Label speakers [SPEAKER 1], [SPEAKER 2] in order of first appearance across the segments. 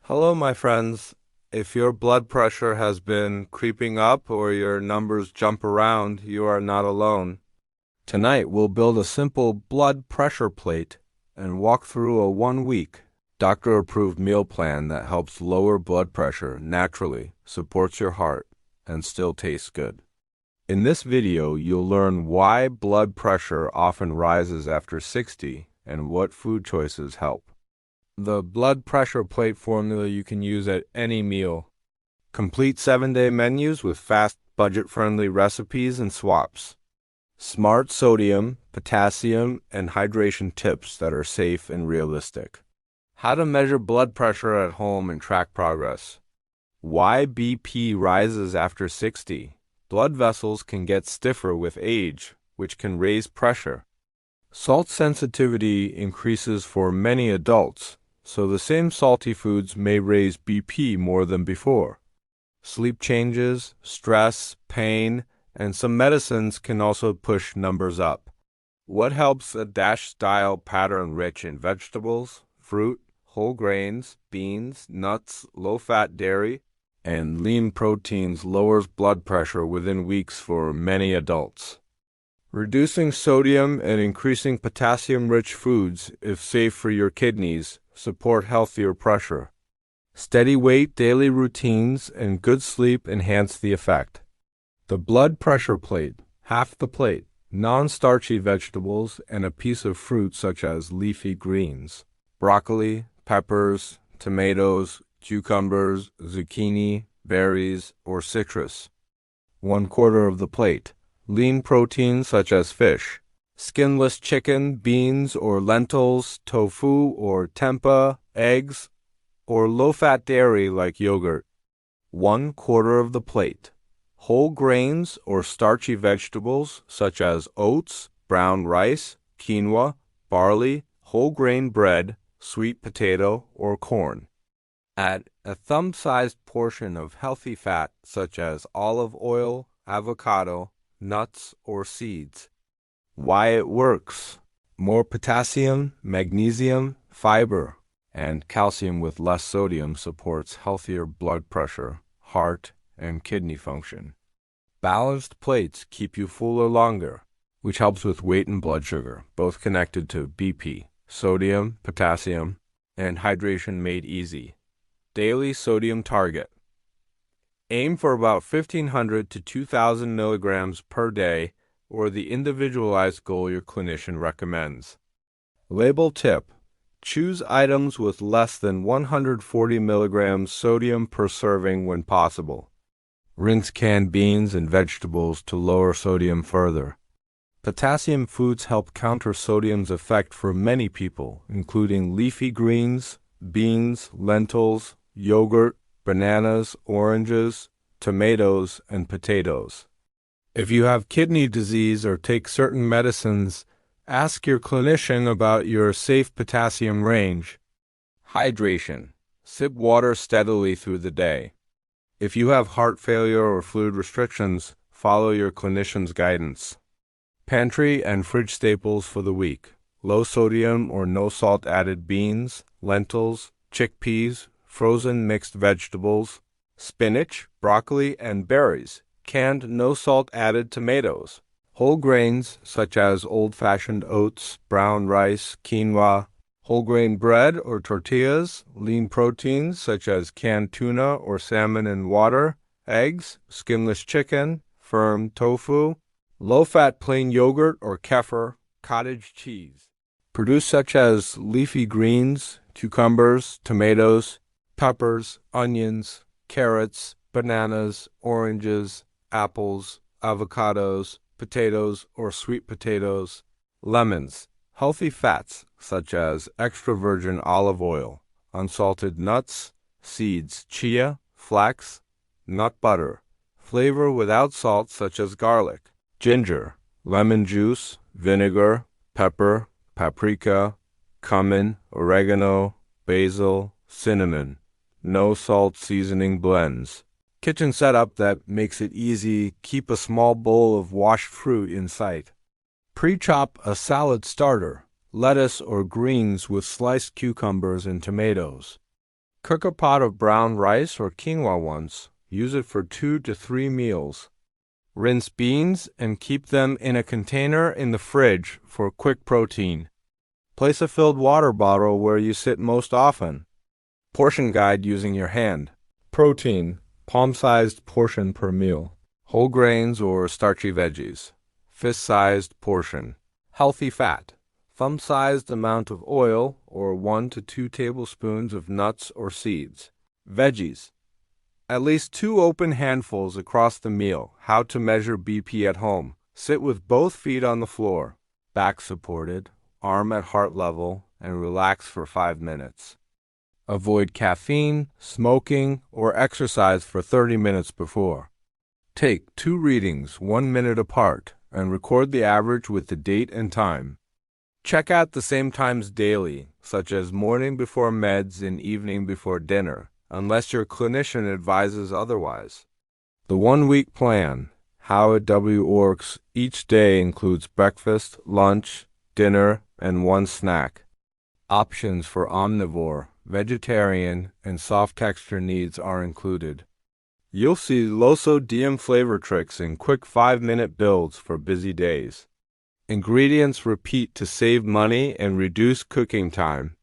[SPEAKER 1] Hello, my friends. If your blood pressure has been creeping up or your numbers jump around, you are not alone. Tonight, we'll build a simple blood pressure plate and walk through a 1-week, doctor-approved meal plan that helps lower blood pressure naturally, supports your heart, and still tastes good. In this video, you'll learn why blood pressure often rises after 60 and what food choices help. The blood pressure plate formula you can use at any meal. Complete 7-day menus with fast, budget-friendly recipes and swaps. Smart sodium, potassium, and hydration tips that are safe and realistic. How to measure blood pressure at home and track progress. Why BP rises after 60. Blood vessels can get stiffer with age, which can raise pressure. Salt sensitivity increases for many adults, so the same salty foods may raise BP more than before. Sleep changes, stress, pain, and some medicines can also push numbers up. What helps a DASH-style pattern rich in vegetables, fruit, whole grains, beans, nuts, low-fat dairy, and lean proteins lowers blood pressure within weeks for many adults. Reducing sodium and increasing potassium-rich foods, if safe for your kidneys, support healthier pressure. Steady weight daily routines and good sleep enhance the effect. The blood pressure plate, half the plate, non-starchy vegetables, and a piece of fruit such as leafy greens, broccoli, peppers, tomatoes, cucumbers, zucchini, berries, or citrus. 1/4 of the plate, lean proteins such as fish, skinless chicken, beans or lentils, tofu or tempeh, eggs, or low-fat dairy like yogurt. 1/4 of the plate, whole grains or starchy vegetables such as oats, brown rice, quinoa, barley, whole grain bread, sweet potato, or corn. Add a thumb-sized portion of healthy fat such as olive oil, avocado, nuts, or seeds. Why it works. More potassium, magnesium, fiber, and calcium with less sodium supports healthier blood pressure, heart, and kidney function. Balanced plates keep you fuller longer, which helps with weight and blood sugar, both connected to BP, sodium, potassium, and hydration made easy. Daily sodium target. Aim for about 1,500 to 2,000 milligrams per day, or the individualized goal your clinician recommends. Label tip. Choose items with less than 140 milligrams sodium per serving when possible. Rinse canned beans and vegetables to lower sodium further. Potassium foods help counter sodium's effect for many people, including leafy greens, beans, lentils, yogurt, bananas, oranges, tomatoes, and potatoes. If you have kidney disease or take certain medicines, ask your clinician about your safe potassium range. Hydration. Sip water steadily through the day. If you have heart failure or fluid restrictions, follow your clinician's guidance. Pantry and fridge staples for the week. Low sodium or no salt added beans, lentils, chickpeas, frozen mixed vegetables, spinach, broccoli, and berries. Canned no salt added tomatoes. Whole grains such as old-fashioned oats, brown rice, quinoa, whole grain bread or tortillas, lean proteins such as canned tuna or salmon in water, eggs, skinless chicken, firm tofu, low-fat plain yogurt or kefir, cottage cheese. Produce such as leafy greens, cucumbers, tomatoes, peppers, onions, carrots, bananas, oranges, apples, avocados, potatoes or sweet potatoes, lemons, healthy fats such as extra virgin olive oil, unsalted nuts, seeds, chia, flax, nut butter, flavor without salt such as garlic, ginger, lemon juice, vinegar, pepper, paprika, cumin, oregano, basil, cinnamon, no salt seasoning blends. Kitchen setup that makes it easy. Keep a small bowl of washed fruit in sight. Pre-chop a salad starter, lettuce or greens with sliced cucumbers and tomatoes. Cook a pot of brown rice or quinoa once. Use it for 2 to 3 meals. Rinse beans and keep them in a container in the fridge for quick protein. Place a filled water bottle where you sit most often. Portion guide using your hand. Protein, palm-sized portion per meal. Whole grains or starchy veggies. Fist-sized portion. Healthy fat. Thumb-sized amount of oil or 1 to 2 tablespoons of nuts or seeds. Veggies. At least 2 open handfuls across the meal. How to measure BP at home. Sit with both feet on the floor, back supported, arm at heart level, and relax for 5 minutes. Avoid caffeine, smoking, or exercise for 30 minutes before. Take 2 readings 1 minute apart and record the average with the date and time. Check at the same times daily, such as morning before meds and evening before dinner, unless your clinician advises otherwise. The 1-week plan, how it works each day, includes breakfast, lunch, dinner, and 1 snack. Options for omnivore, vegetarian, and soft texture needs are included. You'll see low-sodium flavor tricks in quick 5-minute builds for busy days. Ingredients repeat to save money and reduce cooking time.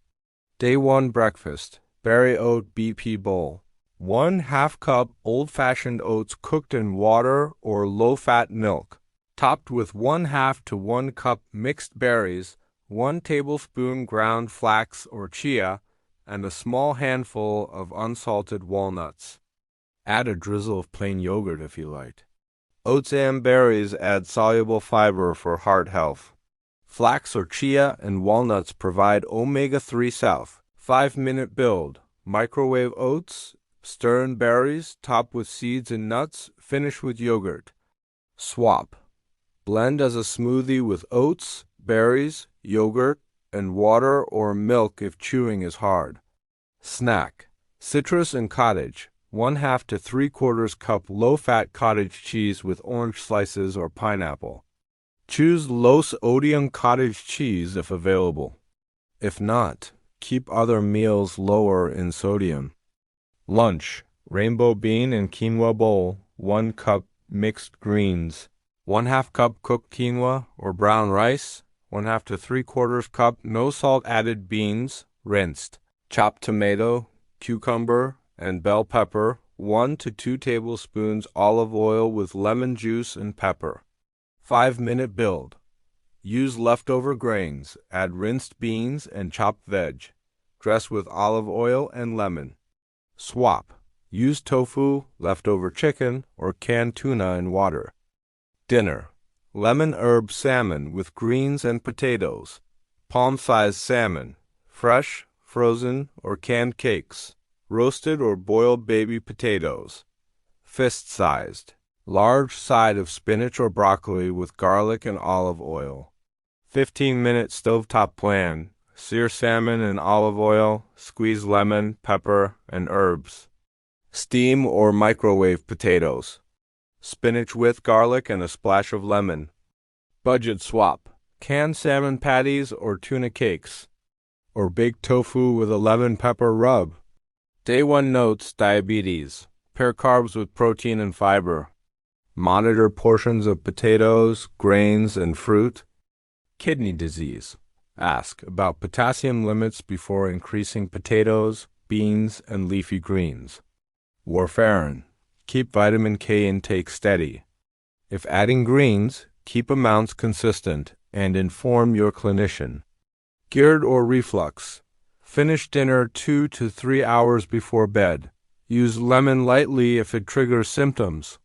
[SPEAKER 1] Day 1 breakfast. Berry oat BP bowl. 1/2 cup old-fashioned oats cooked in water or low-fat milk, topped with 1/2 to 1 cup mixed berries, 1 tablespoon ground flax or chia, and a small handful of unsalted walnuts. Add a drizzle of plain yogurt if you like. Oats and berries add soluble fiber for heart health. Flax or chia and walnuts provide omega-3 south. 5-minute build. Microwave oats, stir in berries, top with seeds and nuts, finish with yogurt. Swap. Blend as a smoothie with oats, berries, yogurt, and water or milk if chewing is hard. Snack. Citrus and cottage. 1/2 to 3/4 cup low-fat cottage cheese with orange slices or pineapple. Choose low-sodium cottage cheese if available. If not, keep other meals lower in sodium. Lunch. Rainbow bean and quinoa bowl, 1 cup mixed greens, 1/2 cup cooked quinoa or brown rice, 1/2 to 3/4 cup no salt added beans, rinsed. Chopped tomato, cucumber, and bell pepper, 1 to 2 tablespoons olive oil with lemon juice and pepper. 5-minute build. Use leftover grains, add rinsed beans and chopped veg. Dress with olive oil and lemon. Swap. Use tofu, leftover chicken, or canned tuna in water. Dinner. Lemon herb salmon with greens and potatoes. Palm-sized salmon. Fresh, frozen, or canned cakes. Roasted or boiled baby potatoes. Fist-sized. Large side of spinach or broccoli with garlic and olive oil. 15-minute stovetop plan. Sear salmon in olive oil, squeeze lemon, pepper, and herbs. Steam or microwave potatoes. Spinach with garlic and a splash of lemon. Budget swap. Canned salmon patties or tuna cakes. Or baked tofu with a lemon pepper rub. Day 1 notes: diabetes. Pair carbs with protein and fiber. Monitor portions of potatoes, grains, and fruit. Kidney disease. Ask about potassium limits before increasing potatoes, beans, and leafy greens. Warfarin. Keep vitamin K intake steady. If adding greens, keep amounts consistent and inform your clinician. GERD or reflux. Finish dinner 2 to 3 hours before bed. Use lemon lightly if it triggers symptoms.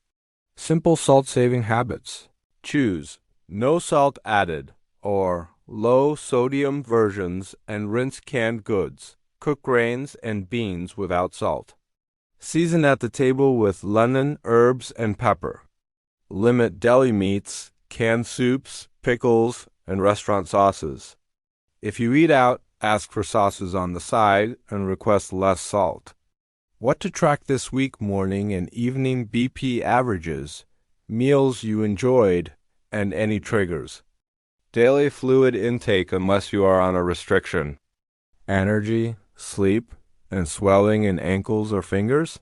[SPEAKER 1] Simple salt-saving habits. Choose no salt added or low-sodium versions and rinse canned goods. Cook grains and beans without salt. Season at the table with lemon, herbs, and pepper. Limit deli meats, canned soups, pickles, and restaurant sauces. If you eat out, ask for sauces on the side and request less salt. What to track this week: morning and evening BP averages, meals you enjoyed, and any triggers. Daily fluid intake unless you are on a restriction. Energy, sleep, and swelling in ankles or fingers?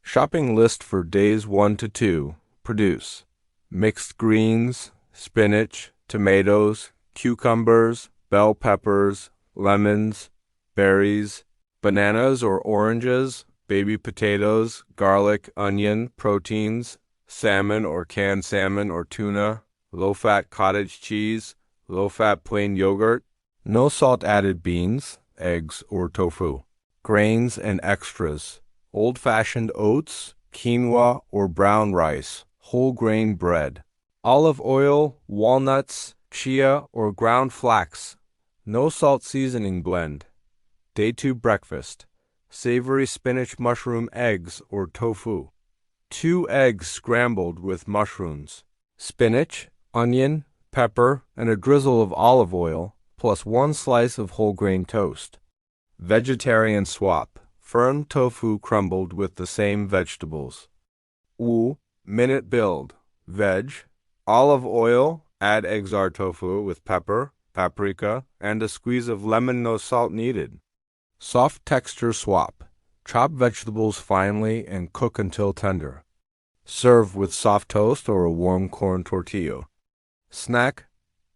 [SPEAKER 1] Shopping list for days 1 to 2. Produce mixed greens, spinach, tomatoes, cucumbers, bell peppers, lemons, berries, bananas or oranges, baby potatoes, garlic, onion, proteins, salmon or canned salmon or tuna, low-fat cottage cheese, low-fat plain yogurt, no salt added beans, eggs, or tofu. Grains and extras, old-fashioned oats, quinoa or brown rice, whole grain bread, olive oil, walnuts, chia or ground flax, no salt seasoning blend. Day 2 breakfast, savory spinach mushroom eggs or tofu. 2 eggs scrambled with mushrooms, spinach, onion, pepper, and a drizzle of olive oil, plus 1 slice of whole grain toast. Vegetarian swap, firm tofu crumbled with the same vegetables. Minute build, veg, olive oil, add eggsar tofu with pepper, paprika, and a squeeze of lemon, no salt needed. Soft texture swap, chop vegetables finely and cook until tender. Serve with soft toast or a warm corn tortilla. Snack,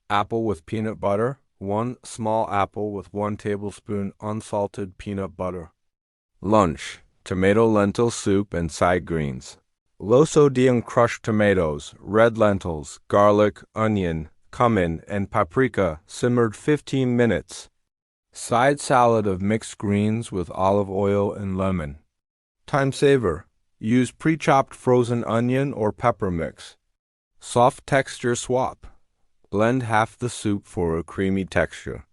[SPEAKER 1] apple with peanut butter, 1 small apple with 1 tablespoon unsalted peanut butter. Lunch, tomato lentil soup and side greens. Low sodium crushed tomatoes, red lentils, garlic, onion, cumin, and paprika simmered 15 minutes. Side salad of mixed greens with olive oil and lemon. Time saver. Use pre-chopped frozen onion or pepper mix. Soft texture swap. Blend half the soup for a creamy texture.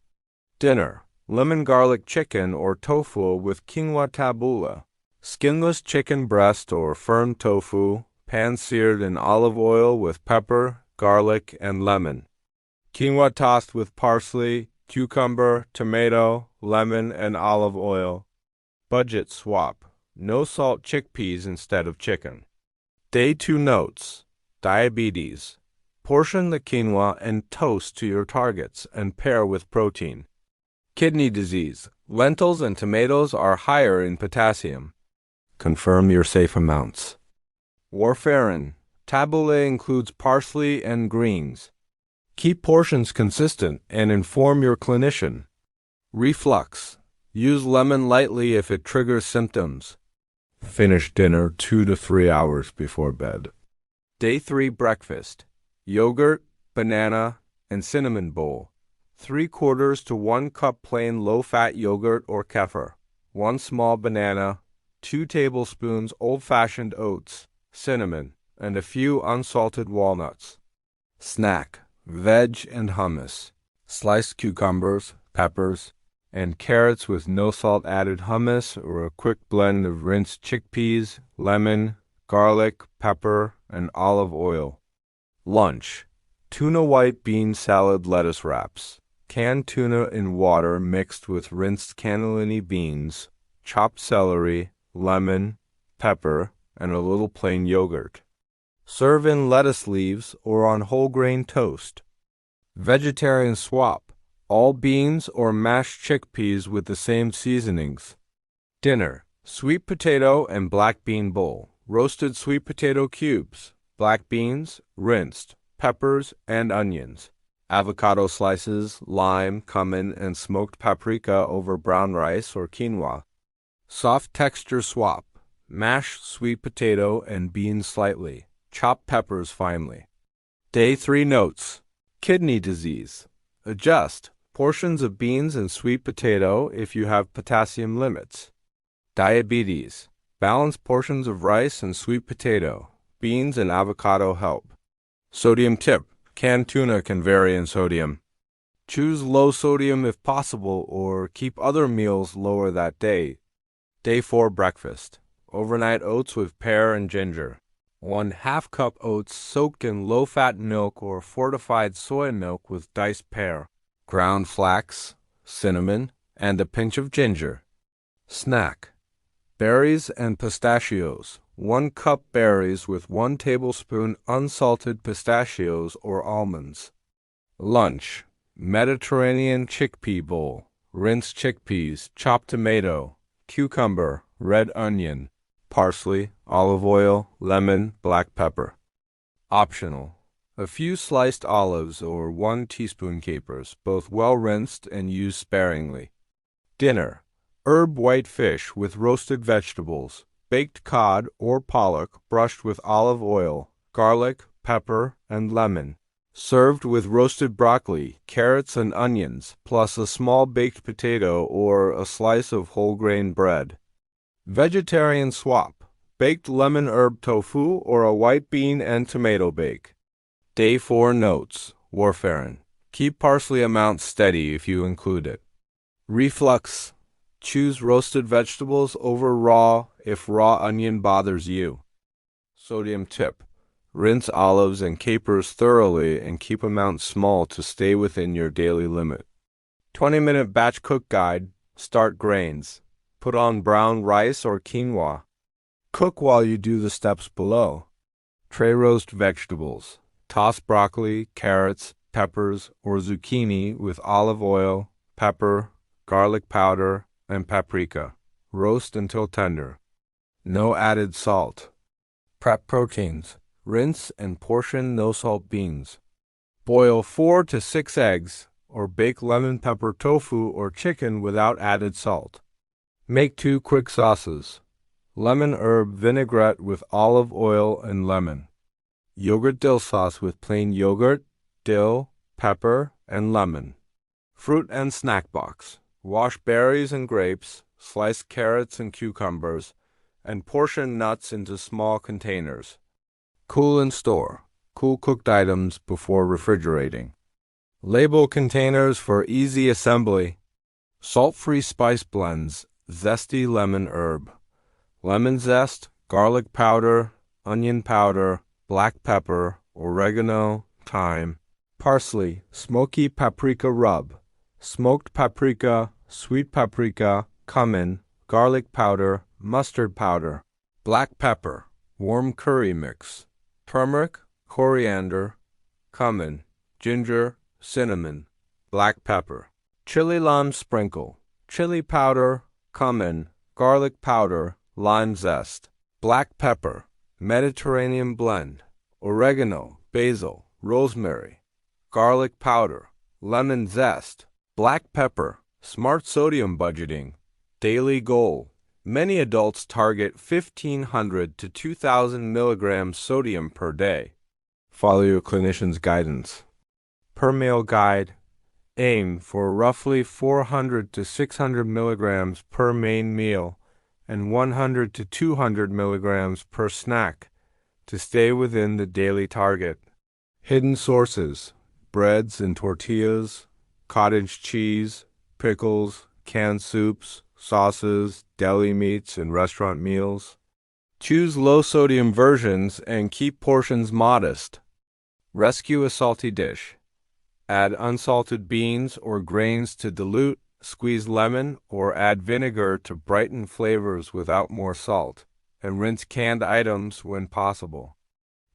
[SPEAKER 1] Dinner. Lemon garlic chicken or tofu with quinoa tabbouleh. Skinless chicken breast or firm tofu, pan-seared in olive oil with pepper, garlic, and lemon. Quinoa tossed with parsley, cucumber, tomato, lemon, and olive oil. Budget swap. No salt chickpeas instead of chicken. Day 2 notes. Diabetes. Portion the quinoa and toast to your targets and pair with protein. Kidney disease. Lentils and tomatoes are higher in potassium. Confirm your safe amounts. Warfarin. Tabbouleh includes parsley and greens. Keep portions consistent and inform your clinician. Reflux. Use lemon lightly if it triggers symptoms. Finish dinner 2 to 3 hours before bed. Day 3 breakfast. Yogurt, banana, and cinnamon bowl. 3/4 to 1 cup plain low-fat yogurt or kefir. 1 small banana, 2 tablespoons old-fashioned oats, cinnamon, and a few unsalted walnuts. Snack. Veg and hummus, sliced cucumbers, peppers, and carrots with no salt added hummus or a quick blend of rinsed chickpeas, lemon, garlic, pepper, and olive oil. Lunch. Tuna white bean salad lettuce wraps, canned tuna in water mixed with rinsed cannellini beans, chopped celery, lemon, pepper, and a little plain yogurt. Serve in lettuce leaves or on whole grain toast. Vegetarian swap. All beans or mashed chickpeas with the same seasonings. Dinner. Sweet potato and black bean bowl. Roasted sweet potato cubes. Black beans, rinsed. Peppers and onions. Avocado slices, lime, cumin, and smoked paprika over brown rice or quinoa. Soft texture swap. Mash sweet potato and beans slightly. Chop peppers finely. Day 3 notes. Kidney disease. Adjust. Portions of beans and sweet potato if you have potassium limits. Diabetes. Balance portions of rice and sweet potato. Beans and avocado help. Sodium tip. Canned tuna can vary in sodium. Choose low sodium if possible or keep other meals lower that day. Day 4 breakfast. Overnight oats with pear and ginger. 1/2 cup oats soaked in low-fat milk or fortified soy milk with diced pear, ground flax, cinnamon, and a pinch of ginger. Snack. Berries and pistachios. 1 cup berries with 1 tablespoon unsalted pistachios or almonds. Lunch. Mediterranean chickpea bowl. Rinsed chickpeas, chopped tomato, cucumber, red onion, parsley, olive oil, lemon, black pepper. Optional. A few sliced olives or 1 teaspoon capers, both well rinsed and used sparingly. Dinner. Herb white fish with roasted vegetables, baked cod or pollock brushed with olive oil, garlic, pepper, and lemon. Served with roasted broccoli, carrots, and onions, plus a small baked potato or a slice of whole grain bread. Vegetarian swap. Baked lemon herb tofu or a white bean and tomato bake. Day 4 notes. Warfarin. Keep parsley amount steady if you include it. Reflux. Choose roasted vegetables over raw if raw onion bothers you. Sodium tip. Rinse olives and capers thoroughly and keep amount small to stay within your daily limit. 20-minute batch cook guide. Start grains. Put on brown rice or quinoa. Cook while you do the steps below. Tray roast vegetables. Toss broccoli, carrots, peppers, or zucchini with olive oil, pepper, garlic powder, and paprika. Roast until tender. No added salt. Prep proteins. Rinse and portion no-salt beans. Boil 4 to 6 eggs, or bake lemon pepper tofu or chicken without added salt. Make 2 quick sauces. Lemon herb vinaigrette with olive oil and lemon. Yogurt dill sauce with plain yogurt, dill, pepper, and lemon. Fruit and snack box. Wash berries and grapes, slice carrots and cucumbers, and portion nuts into small containers. Cool and store. Cool cooked items before refrigerating. Label containers for easy assembly. Salt-free spice blends. Zesty lemon herb. Lemon zest, garlic powder, onion powder, black pepper, oregano, thyme, parsley, smoky paprika rub, smoked paprika, sweet paprika, cumin, garlic powder, mustard powder, black pepper, warm curry mix, turmeric, coriander, cumin, ginger, cinnamon, black pepper, chili lime sprinkle, chili powder, cumin, garlic powder, lime zest, black pepper, Mediterranean blend, oregano, basil, rosemary, garlic powder, lemon zest, black pepper, smart sodium budgeting, daily goal. Many adults target 1,500 to 2,000 milligrams sodium per day. Follow your clinician's guidance. Per meal guide. Aim for roughly 400 to 600 milligrams per main meal and 100 to 200 milligrams per snack to stay within the daily target. Hidden sources: breads and tortillas, cottage cheese, pickles, canned soups, sauces, deli meats, and restaurant meals. Choose low-sodium versions and keep portions modest. Rescue a salty dish. Add unsalted beans or grains to dilute, squeeze lemon, or add vinegar to brighten flavors without more salt, and rinse canned items when possible.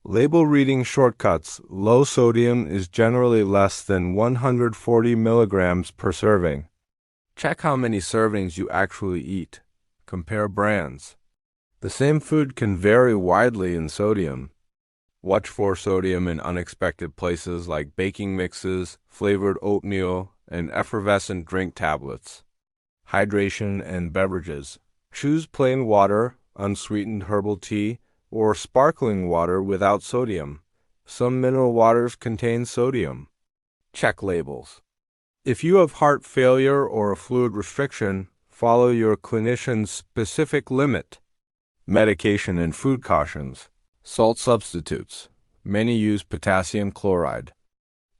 [SPEAKER 1] Label reading shortcuts. Low sodium is generally less than 140 milligrams per serving. Check how many servings you actually eat. Compare brands. The same food can vary widely in sodium. Watch for sodium in unexpected places like baking mixes, flavored oatmeal, and effervescent drink tablets. Hydration and beverages. Choose plain water, unsweetened herbal tea, or sparkling water without sodium. Some mineral waters contain sodium. Check labels. If you have heart failure or a fluid restriction, follow your clinician's specific limit. Medication and food cautions. Salt substitutes. Many use potassium chloride.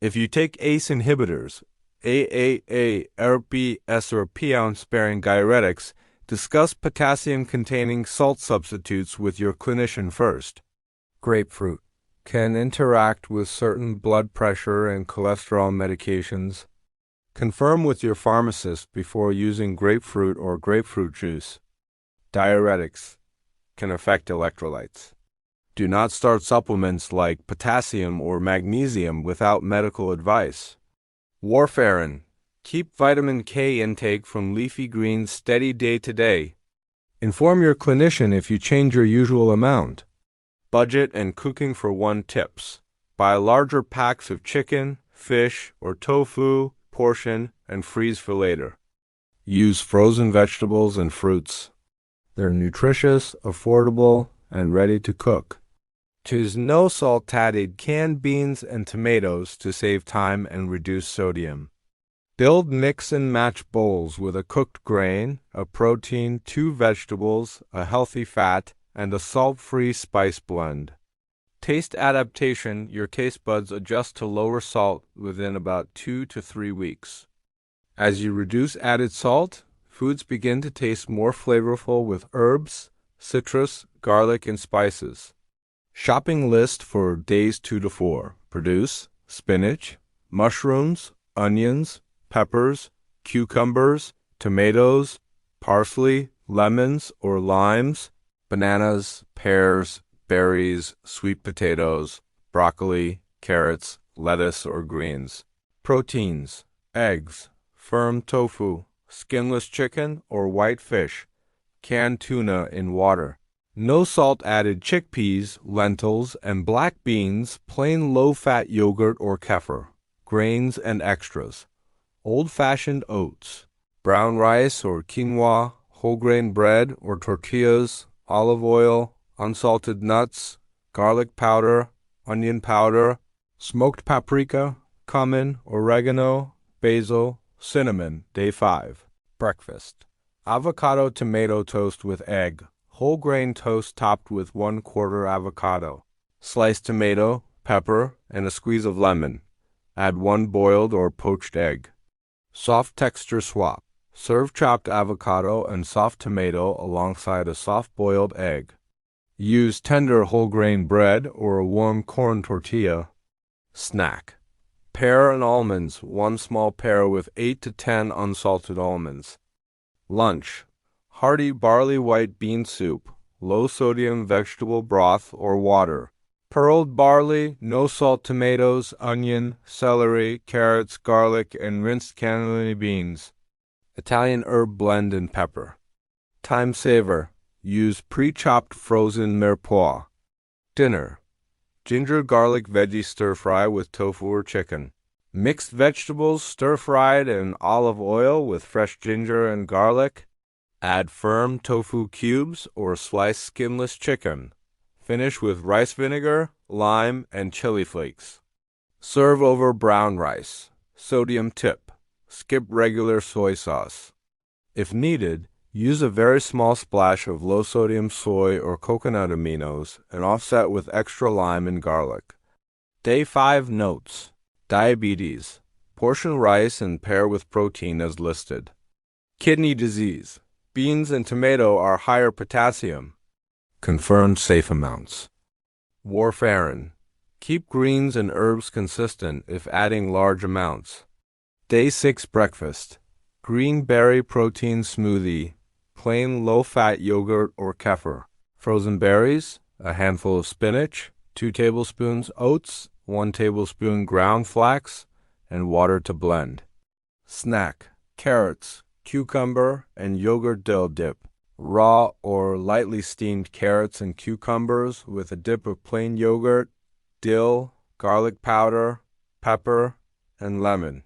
[SPEAKER 1] If you take ACE inhibitors, AAA, ARB, S, or P-ounce-sparing diuretics, discuss potassium-containing salt substitutes with your clinician first. Grapefruit can interact with certain blood pressure and cholesterol medications. Confirm with your pharmacist before using grapefruit or grapefruit juice. Diuretics can affect electrolytes. Do not start supplements like potassium or magnesium without medical advice. Warfarin. Keep vitamin K intake from leafy greens steady day to day, Inform your clinician if you change your usual amount. Budget and cooking for 1 tips. Buy larger packs of chicken, fish, or tofu, portion, and freeze for later. Use frozen vegetables and fruits. They're nutritious, affordable, and ready to cook. Choose no salt added canned beans and tomatoes to save time and reduce sodium. Build mix and match bowls with a cooked grain, a protein, 2 vegetables, a healthy fat, and a salt-free spice blend. Taste adaptation. Your taste buds adjust to lower salt within about 2 to 3 weeks. As you reduce added salt, foods begin to taste more flavorful with herbs, citrus, garlic, and spices. Shopping list for days 2 to 4. Produce spinach, mushrooms, onions, peppers, cucumbers, tomatoes, parsley, lemons or limes, bananas, pears, berries, sweet potatoes, broccoli, carrots, lettuce or greens. Proteins, eggs, firm tofu, skinless chicken or white fish, canned tuna in water. No salt added chickpeas, lentils, and black beans, plain low-fat yogurt or kefir, grains and extras. Old-fashioned oats, brown rice or quinoa, whole grain bread or tortillas, olive oil, unsalted nuts, garlic powder, onion powder, smoked paprika, cumin, oregano, basil, cinnamon. Day 5. Breakfast. Avocado tomato toast with egg. Whole grain toast topped with 1/4 avocado. Sliced tomato, pepper, and a squeeze of lemon. Add 1 boiled or poached egg. Soft texture swap. Serve chopped avocado and soft tomato alongside a soft-boiled egg. Use tender whole grain bread or a warm corn tortilla. Snack. Pear and almonds, 1 small pear with 8 to 10 unsalted almonds. Lunch. Hearty barley white bean soup, low-sodium vegetable broth or water. Pearled barley, no-salt tomatoes, onion, celery, carrots, garlic, and rinsed cannellini beans. Italian herb blend and pepper. Time saver. Use pre-chopped frozen mirepoix. Dinner. Ginger garlic veggie stir-fry with tofu or chicken. Mixed vegetables stir-fried in olive oil with fresh ginger and garlic. Add firm tofu cubes or sliced skinless chicken. Finish with rice vinegar, lime, and chili flakes. Serve over brown rice. Sodium tip. Skip regular soy sauce. If needed, use a very small splash of low-sodium soy or coconut aminos and offset with extra lime and garlic. Day 5 notes. Diabetes. Portion rice and pair with protein as listed. Kidney disease. Beans and tomato are higher potassium. Confirm safe amounts. Warfarin. Keep greens and herbs consistent if adding large amounts. Day 6 breakfast. Green berry protein smoothie. Plain low-fat yogurt or kefir. Frozen berries, a handful of spinach, 2 tablespoons oats, 1 tablespoon ground flax, and water to blend. Snack. Carrots, cucumber, and yogurt dill dip. Raw or lightly steamed carrots and cucumbers with a dip of plain yogurt, dill, garlic powder, pepper, and lemon.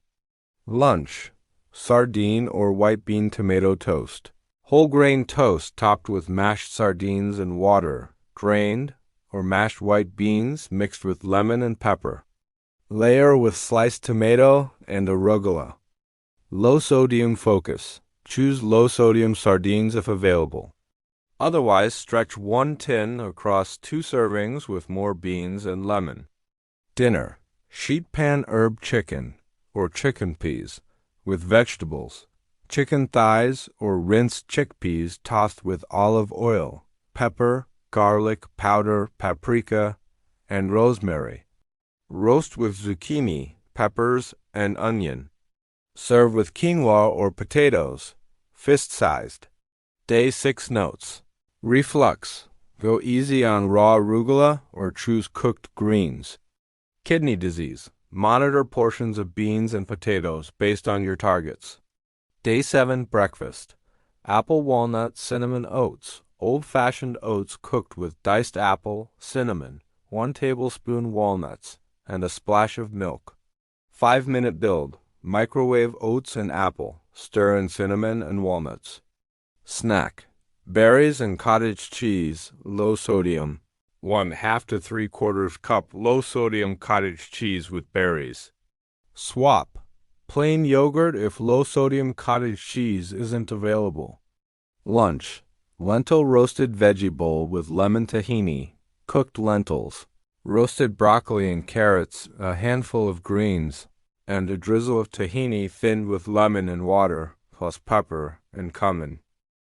[SPEAKER 1] Lunch. Sardine or white bean tomato toast. Whole grain toast topped with mashed sardines and water, drained, or mashed white beans mixed with lemon and pepper. Layer with sliced tomato and arugula. Low sodium focus. Choose low-sodium sardines if available. Otherwise, stretch 1 tin across 2 servings with more beans and lemon. Dinner. Sheet pan herb chicken, or chicken peas, with vegetables. Chicken thighs or rinsed chickpeas tossed with olive oil, pepper, garlic powder, paprika, and rosemary. Roast with zucchini, peppers, and onion. Serve with quinoa or potatoes, fist-sized. Day 6 notes. Reflux. Go easy on raw arugula or choose cooked greens. Kidney disease. Monitor portions of beans and potatoes based on your targets. Day 7 breakfast. Apple walnut cinnamon oats. Old-fashioned oats cooked with diced apple, cinnamon, 1 tablespoon walnuts, and a splash of milk. 5-minute build. Microwave oats and apple. Stir in cinnamon and walnuts. Snack. Berries and cottage cheese, low sodium. 1/2 to 3/4 cup low sodium cottage cheese with berries. Swap. Plain yogurt if low sodium cottage cheese isn't available. Lunch. Lentil roasted veggie bowl with lemon tahini, cooked lentils, roasted broccoli and carrots, a handful of greens, and a drizzle of tahini thinned with lemon and water, plus pepper and cumin.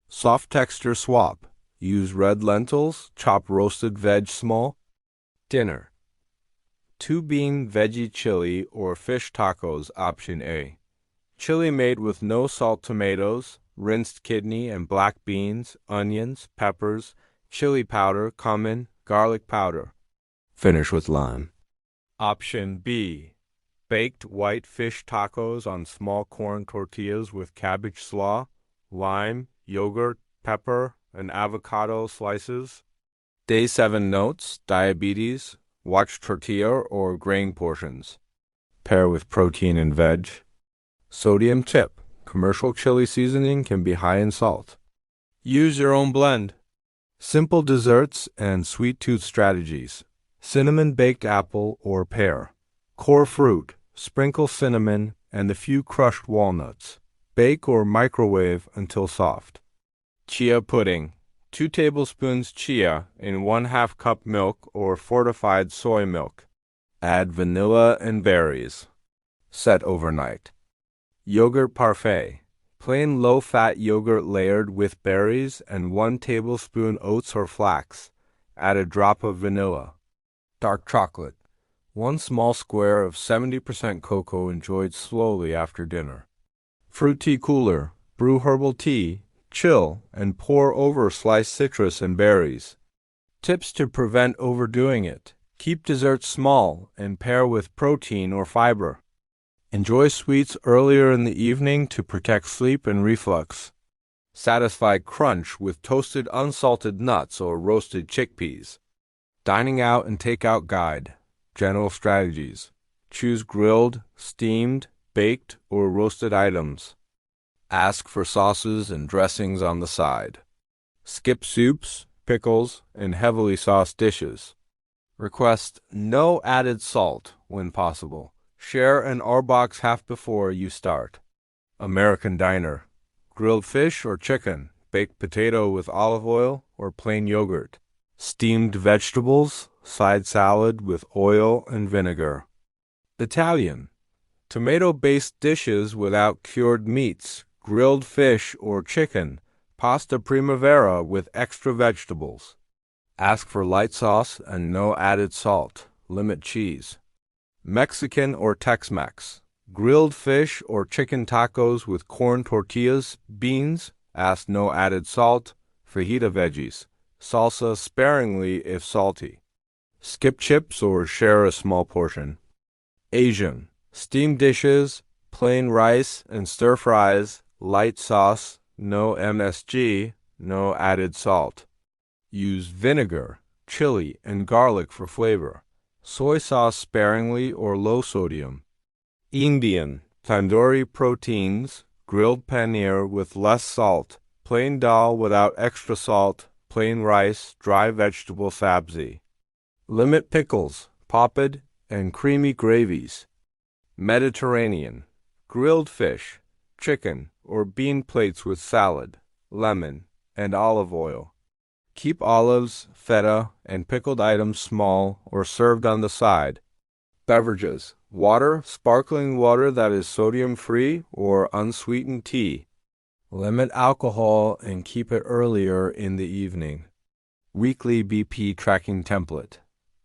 [SPEAKER 1] Soft texture swap. Use red lentils, chop roasted veg small. Dinner. 2-bean veggie chili or fish tacos, option A. Chili made with no salt tomatoes, rinsed kidney and black beans, onions, peppers, chili powder, cumin, garlic powder. Finish with lime. Option B. Baked white fish tacos on small corn tortillas with cabbage slaw, lime, yogurt, pepper, and avocado slices. Day 7 notes, diabetes, watch tortilla or grain portions. Pair with protein and veg. Sodium tip. Commercial chili seasoning can be high in salt. Use your own blend. Simple desserts and sweet tooth strategies. Cinnamon baked apple or pear. Core fruit. Sprinkle cinnamon and a few crushed walnuts. Bake or microwave until soft. Chia pudding. 2 tablespoons chia in 1/2 cup milk or fortified soy milk. Add vanilla and berries. Set overnight. Yogurt parfait. Plain low-fat yogurt layered with berries and 1 tablespoon oats or flax. Add a drop of vanilla. Dark chocolate. 1 small square of 70% cocoa enjoyed slowly after dinner. Fruit tea cooler. Brew herbal tea, chill, and pour over sliced citrus and berries. Tips to prevent overdoing it. Keep desserts small and pair with protein or fiber. Enjoy sweets earlier in the evening to protect sleep and reflux. Satisfy crunch with toasted unsalted nuts or roasted chickpeas. Dining out and takeout guide. General strategies. Choose grilled, steamed, baked, or roasted items. Ask for sauces and dressings on the side. Skip soups, pickles, and heavily sauced dishes. Request no added salt when possible. Share an R-box half before you start. American Diner. Grilled fish or chicken, baked potato with olive oil or plain yogurt. Steamed vegetables, side salad with oil and vinegar. Italian. Tomato-based dishes without cured meats, grilled fish or chicken, pasta primavera with extra vegetables. Ask for light sauce and no added salt. Limit cheese. Mexican or Tex-Mex. Grilled fish or chicken tacos with corn tortillas, beans, ask no added salt, fajita veggies. Salsa sparingly if salty. Skip chips or share a small portion. Asian. Steamed dishes, plain rice and stir fries, light sauce, no MSG, no added salt. Use vinegar, chili, and garlic for flavor. Soy sauce sparingly or low sodium. Indian. Tandoori proteins, grilled paneer with less salt, plain dal without extra salt, plain rice, dry vegetable sabzi. Limit pickles, papad, and creamy gravies. Mediterranean. Grilled fish, chicken, or bean plates with salad, lemon, and olive oil. Keep olives, feta, and pickled items small or served on the side. Beverages. Water, sparkling water that is sodium-free or unsweetened tea. Limit alcohol and keep it earlier in the evening. Weekly BP tracking template.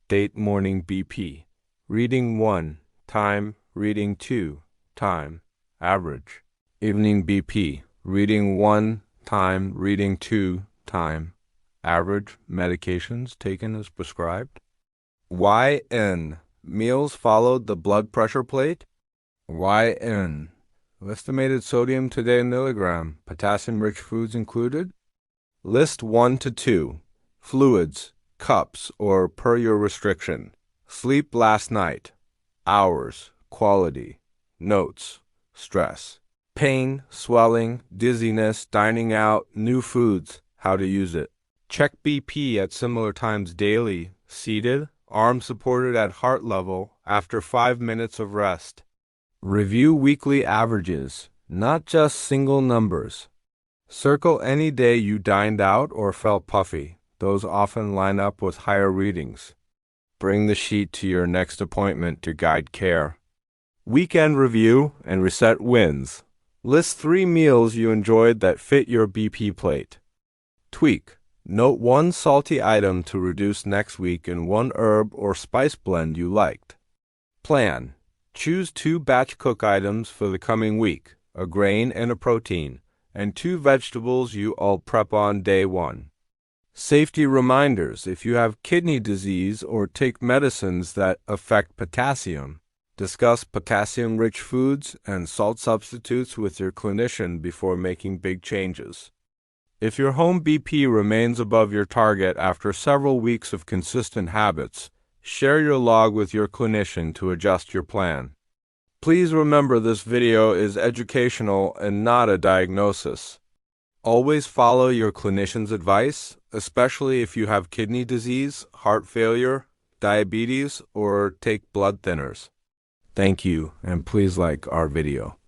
[SPEAKER 1] Date morning BP. Reading 1, time, reading 2, time, average. Evening BP. Reading 1, time, reading 2, time, average. Medications taken as prescribed. YN. Meals followed the blood pressure plate. YN. Estimated sodium to day milligram. Potassium-rich foods included. List 1 to 2. Fluids, cups, or per your restriction. Sleep last night. Hours, quality. Notes, stress. Pain, swelling, dizziness, dining out, new foods, how to use it. Check BP at similar times daily, seated, arms supported at heart level, after 5 minutes of rest. Review weekly averages, not just single numbers. Circle any day you dined out or felt puffy. Those often line up with higher readings. Bring the sheet to your next appointment to guide care. Weekend review and reset wins. List 3 meals you enjoyed that fit your BP plate. Tweak. Note 1 salty item to reduce next week and 1 herb or spice blend you liked. Plan. Choose 2 batch cook items for the coming week, a grain and a protein, and 2 vegetables you'll prep on day 1. Safety reminders if you have kidney disease or take medicines that affect potassium. Discuss potassium-rich foods and salt substitutes with your clinician before making big changes. If your home BP remains above your target after several weeks of consistent habits, share your log with your clinician to adjust your plan. Please remember this video is educational and not a diagnosis. Always follow your clinician's advice, especially if you have kidney disease, heart failure, diabetes, or take blood thinners. Thank you, and please like our video.